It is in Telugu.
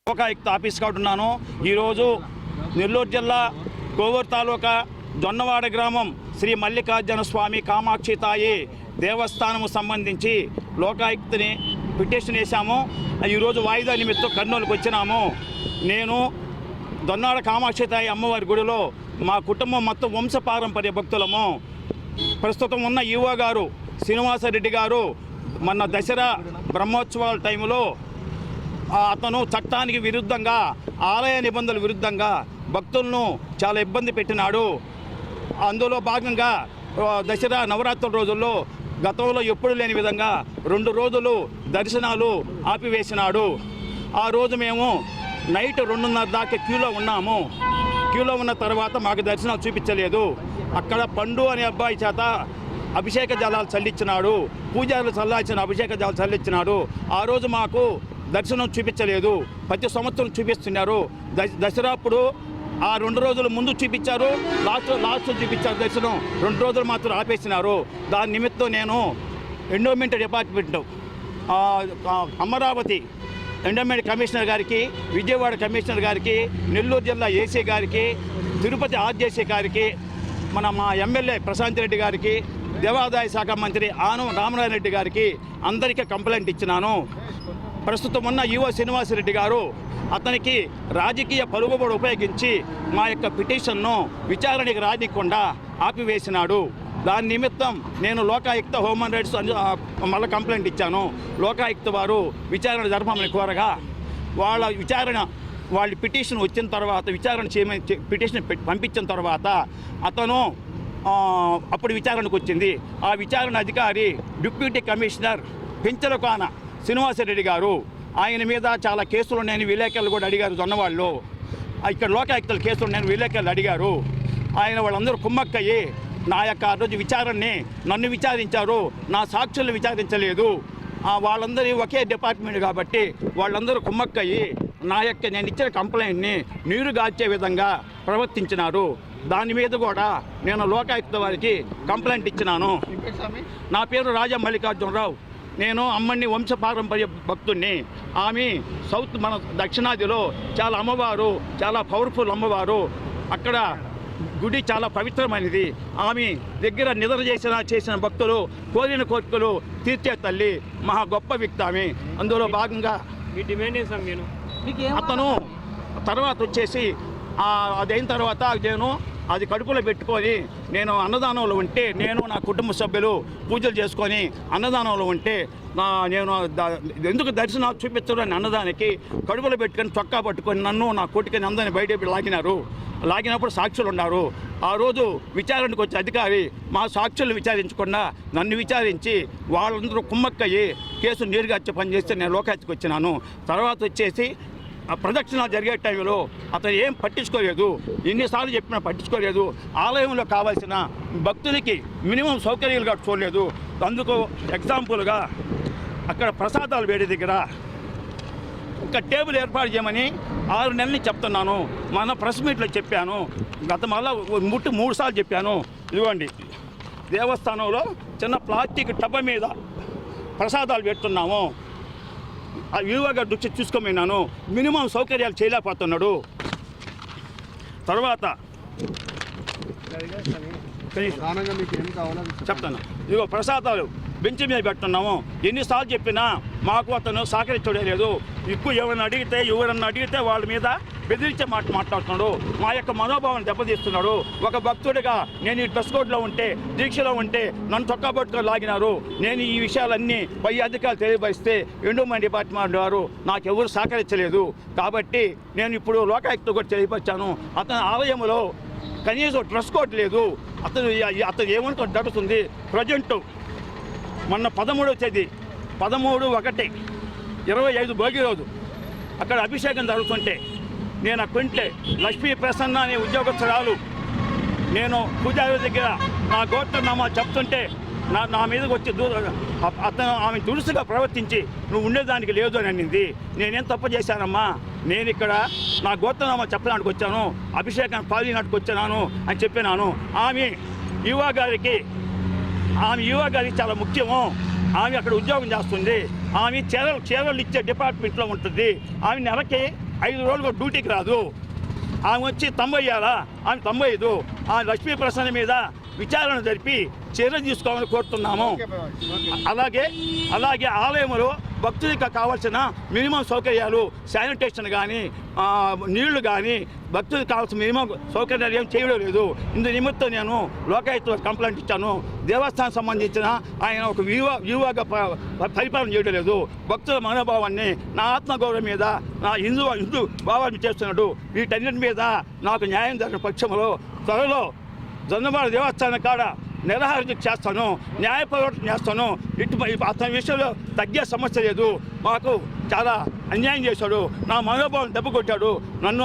లోకాయుక్త ఆఫీస్ కాడ ఉన్నాను. ఈరోజు నెల్లూరు జిల్లా కోవూరు తాలూకా జొన్నవాడ గ్రామం శ్రీ మల్లికార్జున స్వామి కామాక్షి తాయి దేవస్థానము సంబంధించి లోకాయుక్తని పిటిషన్ వేశాము. ఈరోజు వాయిదా నిమిత్తం కర్నూలుకు వచ్చినాము. నేను దొన్నాడ కామాక్షి తాయి అమ్మవారి గుడిలో మా కుటుంబం మొత్తం వంశపారంపర్య భక్తులము. ప్రస్తుతం ఉన్న ఈవో గారు శ్రీనివాసరెడ్డి గారు మొన్న దసరా బ్రహ్మోత్సవాల టైంలో అతను చట్టానికి విరుద్ధంగా ఆలయ నిబంధనల విరుద్ధంగా భక్తులను చాలా ఇబ్బంది పెట్టినాడు. అందులో భాగంగా దసరా నవరాత్రుల రోజుల్లో గతంలో ఎప్పుడు లేని విధంగా 2 రోజులు దర్శనాలు ఆపివేసినాడు. ఆ రోజు మేము నైట్ 2:30 దాకా క్యూలో ఉన్నాము. క్యూలో ఉన్న తర్వాత మాకు దర్శనాలు చూపించలేదు. అక్కడ పండు అనే అబ్బాయి చేత అభిషేక జలాలు చల్లించినాడు. పూజారులు చల్లాల్సిన అభిషేక జలాలు చల్లించినాడు. ఆ రోజు మాకు దర్శనం చూపించలేదు. ప్రతి సంవత్సరం చూపిస్తున్నారు. దసరా అప్పుడు ఆ 2 రోజులు ముందు చూపించారు, లాస్ట్ చూపించారు దర్శనం. 2 రోజులు మాత్రం ఆపేసినారు. దాని నిమిత్తం నేను endowment department Amaravati endowment commissioner గారికి, విజయవాడ కమిషనర్ గారికి, నెల్లూరు జిల్లా ఏసీ గారికి, తిరుపతి ఆర్జేసీ గారికి, మా ఎమ్మెల్యే ప్రశాంత్ రెడ్డి గారికి, దేవాదాయ శాఖ మంత్రి ఆనం రామనారాయణ రెడ్డి గారికి అందరికీ కంప్లైంట్ ఇచ్చినాను. ప్రస్తుతం ఉన్న ఈవో శ్రీనివాసరెడ్డి గారు అతనికి రాజకీయ పలుకుబడి ఉపయోగించి మా యొక్క పిటిషన్ను విచారణకి రానికుండా ఆపివేసినాడు. దాని నిమిత్తం నేను లోకాయుక్త హ్యూమన్ రైట్స్ మళ్ళీ కంప్లైంట్ ఇచ్చాను. లోకాయుక్త వారు విచారణ జరపమని కోరగా వాళ్ళ పిటిషన్ వచ్చిన తర్వాత విచారణ చేయమని పిటిషన్ పంపించిన తర్వాత అతను అప్పుడు విచారణకు వచ్చింది. ఆ విచారణ అధికారి డిప్యూటీ కమిషనర్ పెంచలకోన శ్రీనివాసరెడ్డి గారు, ఆయన మీద చాలా కేసులు నేను విలేకరులు కూడా అడిగారు. జొన్నవాళ్ళు ఇక్కడ లోకాయుక్తల కేసులు నేను విలేకరులు అడిగారు. ఆయన వాళ్ళందరూ కుమ్మక్కయ్యి నా యొక్క ఆ రోజు విచారణని నన్ను విచారించారు, నా సాక్షులను విచారించలేదు. వాళ్ళందరూ ఒకే డిపార్ట్మెంట్ కాబట్టి వాళ్ళందరూ కుమ్మక్కయ్యి నా యొక్క నేను ఇచ్చిన కంప్లైంట్ని నీరుగార్చే విధంగా ప్రవర్తించినారు. దాని మీద కూడా నేను లోకాయుక్త వారికి కంప్లైంట్ ఇచ్చినాను. నా పేరు రాజా మల్లికార్జునరావు. నేను అమ్మని వంశపారంపర్య భక్తుడిని. ఆమె సౌత్ మన దక్షిణాదిలో చాలా అమ్మవారు, చాలా పవర్ఫుల్ అమ్మవారు. అక్కడ గుడి చాలా పవిత్రమైనది. ఆమె దగ్గర నిద్ర చేసిన భక్తులు కోరిన కోరికలు తీర్చే తల్లి, మహా గొప్ప వ్యక్తి ఆమె. అందులో భాగంగా అతను తర్వాత వచ్చేసి అదైన తర్వాత నేను అది కడుపులో పెట్టుకొని నేను అన్నదానంలో ఉంటే, నేను నా కుటుంబ సభ్యులు పూజలు చేసుకొని అన్నదానంలో ఉంటే నేను ఎందుకు దర్శనాలు చూపించడం అన్నదానికి కడుపులో పెట్టుకొని చొక్కా పట్టుకొని నన్ను నా కొట్టుకొని అందరిని బయట లాగినప్పుడు సాక్షులు ఉన్నారు. ఆ రోజు విచారణకు వచ్చే అధికారి మా సాక్షులు విచారించకుండా నన్ను విచారించి వాళ్ళందరూ కుమ్మక్కయ్యి కేసు నీరుగార్చే పని చేస్తే నేను లోకాయుక్తకు వచ్చినాను. తర్వాత వచ్చేసి ప్రదక్షిణాలు జరిగే టైంలో అతను ఏం పట్టించుకోలేదు. ఎన్నిసార్లు చెప్పినా పట్టించుకోలేదు. ఆలయంలో కావాల్సిన భక్తులకి మినిమం సౌకర్యాలుగా చూడలేదు. అందుకు ఎగ్జాంపుల్గా అక్కడ ప్రసాదాలు వేడి దగ్గర ఒక టేబుల్ ఏర్పాటు చేయమని 6 నెలలు చెప్తున్నాను. మన ప్రెస్ మీట్లో చెప్పాను. గత మళ్ళా 3 సార్లు చెప్పాను. ఇదిగోండి, దేవస్థానంలో చిన్న ప్లాస్టిక్ టబ్బ మీద ప్రసాదాలు పెడుతున్నాము. ఆ విలువగా దృష్టి చూసుకోమన్నాను. మినిమం సౌకర్యాలు చేయలేకపోతున్నాడు. తర్వాత చెప్తాను. ఇదిగో ప్రసాదాలు బెంచ్ మీద పెడుతున్నాము. ఎన్నిసార్లు చెప్పినా మాకు అతను సహకరించలేదు. ఎవరన్నా అడిగితే వాళ్ళ మీద బెదిరించే మాట్లాడుతున్నాడు. మా యొక్క మనోభావాన్ని దెబ్బతీస్తున్నాడు. ఒక భక్తుడిగా నేను ఈ డ్రెస్ కోడ్లో ఉంటే, దీక్షలో ఉంటే నన్ను చొక్కా పట్టుకొని లాగినారు. నేను ఈ విషయాలన్నీ పై అధికారులు తెలియపరిస్తే ఎండోమెంట్ డిపార్ట్మెంట్ వారు నాకు ఎవరు సహకరించలేదు. కాబట్టి నేను ఇప్పుడు లోకాయుక్త కూడా తెలియపరిచాను. అతని ఆలయంలో కనీసం డ్రెస్ కోడ్ లేదు. అతను ఏమంటూ జరుగుతుంది. ప్రజెంట్ మొన్న 13వ తేదీ 13/1/25 భోగి రోజు అక్కడ అభిషేకం జరుగుతుంటే నేను అక్కడుంటే లక్ష్మీ ప్రసన్న అనే ఉద్యోగస్తురాలు నేను పూజారి దగ్గర నా గోత్రనామా చెప్తుంటే నా మీదకి వచ్చి అతను ఆమె దురుసుగా ప్రవర్తించి నువ్వు ఉండేదానికి లేదు అని అనింది. నేనేం తప్పు చేశానమ్మా, నేను ఇక్కడ నా గోత్రనామా చెప్పడానికి వచ్చాను, అభిషేకాన్ని పాల్గొనడానికి వచ్చాను అని చెప్పినాను. ఆమె యువ గారికి చాలా ముఖ్యము. ఆమె అక్కడ ఉద్యోగం చేస్తుంది. ఆమె చీరలు ఇచ్చే డిపార్ట్మెంట్లో ఉంటుంది. ఆమె నెలకి 5 రోజులు డ్యూటీకి రాదు. ఆమె వచ్చి 90 ఏళ్ళ, ఆమె 95. ఆ లక్ష్మీ ప్రసన్న మీద విచారణ జరిపి చర్య తీసుకోవాలని కోరుతున్నాము. అలాగే ఆలయంలో భక్తులకు కావాల్సిన మినిమం సౌకర్యాలు, శానిటేషన్ కానీ, నీళ్లు కానీ, భక్తులకు కావాల్సిన మినిమం సౌకర్యాలు ఏం చేయడం లేదు. ఇందు నిమిత్తం నేను లోకాయుక్త కంప్లైంట్ ఇచ్చాను. దేవస్థానం సంబంధించిన ఆయన ఒక వ్యూవాగా పరిపాలన చేయడం లేదు. భక్తుల మనోభావాన్ని, నా ఆత్మగౌరవం మీద, నా హిందూ భావాన్ని చేస్తున్నాడు. వీటన్నిటి మీద నాకు న్యాయం జరిగిన పక్షంలో త్వరలో జొన్నవాడ దేవస్థానం కాడ నిరాహార చేస్తాను, న్యాయ పోరాటం చేస్తాను. అతని విషయంలో తగ్గే సమస్య లేదు. మాకు చాలా అన్యాయం చేశాడు. నా మనోభావం దెబ్బ కొట్టాడు. నన్ను